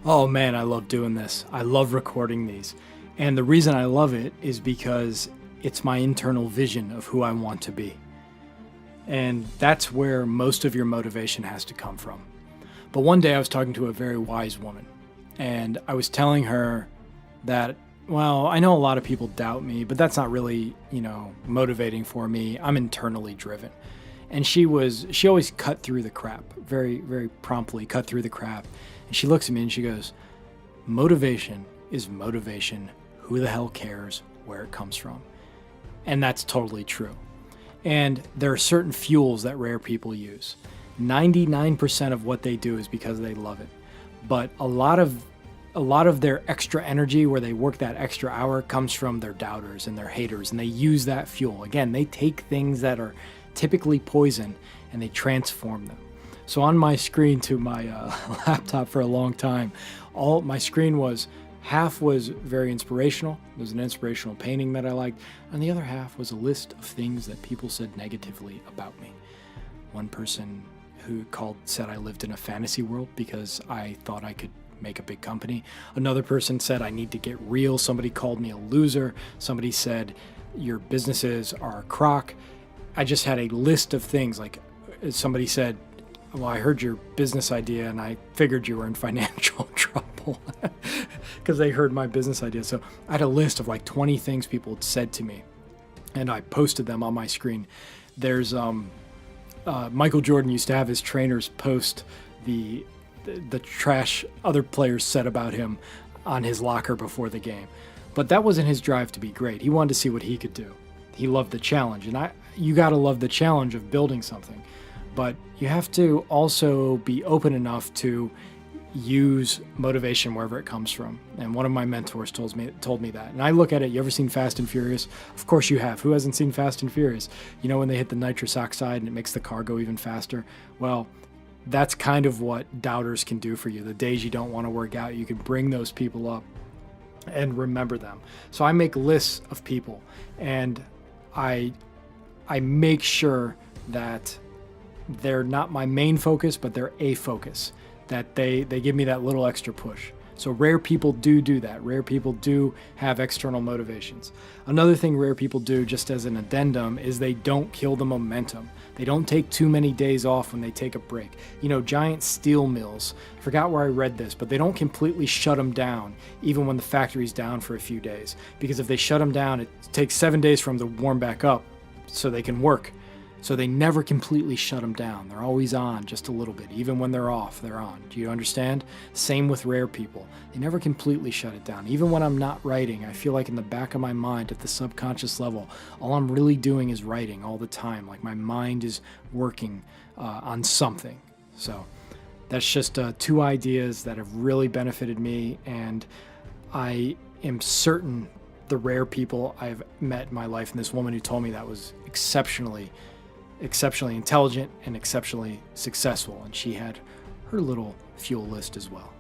Oh man, I love doing this. I love recording these. And the reason I love it is because it's my internal vision of who I want to be. And that's where most of your motivation has to come from. But one day I was talking to a very wise woman, and I was telling her that, well, I know a lot of people doubt me, but that's not really, motivating for me. I'm internally driven. And she always cut through the crap, very, very promptly cut through the crap. And she looks at me and she goes, motivation is motivation. Who the hell cares where it comes from? And that's totally true. And there are certain fuels that rare people use. 99% of what they do is because they love it. But a lot of their extra energy where they work that extra hour comes from their doubters and their haters, and they use that fuel. Again, they take things that are typically poison and they transform them. So on my screen to my laptop for a long time, all my screen was half was very inspirational. It was an inspirational painting that I liked, and the other half was a list of things that people said negatively about me. One person who called said I lived in a fantasy world because I thought I could make a big company. Another person said I need to get real. Somebody called me a loser. Somebody said your businesses are a crock. I just had a list of things. Like somebody said, well, I heard your business idea and I figured you were in financial trouble because they heard my business idea. So I had a list of like 20 things people had said to me, and I posted them on my screen. There's Michael Jordan used to have his trainers post the trash other players said about him on his locker before the game. But that wasn't his drive to be great. He wanted to see what he could do. He loved the challenge, and you got to love the challenge of building something. But you have to also be open enough to use motivation wherever it comes from. And one of my mentors told me that. And I look at it, you ever seen Fast and Furious? Of course you have. Who hasn't seen Fast and Furious? You know when they hit the nitrous oxide and it makes the car go even faster? Well, that's kind of what doubters can do for you. The days you don't want to work out, you can bring those people up and remember them. So I make lists of people, and I make sure that they're not my main focus, but they're a focus, that they give me that little extra push. So rare people do that. Rare people do have external motivations. Another thing rare people do, just as an addendum, is they don't kill the momentum. They don't take too many days off when they take a break. Giant steel mills, I forgot where I read this, but they don't completely shut them down even when the factory's down for a few days. Because if they shut them down, it takes 7 days for them to warm back up so they can work. So they never completely shut them down. They're always on just a little bit. Even when they're off, they're on. Do you understand? Same with rare people. They never completely shut it down. Even when I'm not writing, I feel like in the back of my mind, at the subconscious level, all I'm really doing is writing all the time. Like my mind is working on something. So that's just two ideas that have really benefited me. And I am certain the rare people I've met in my life, and this woman who told me that was exceptionally intelligent and exceptionally successful, and she had her little fuel list as well.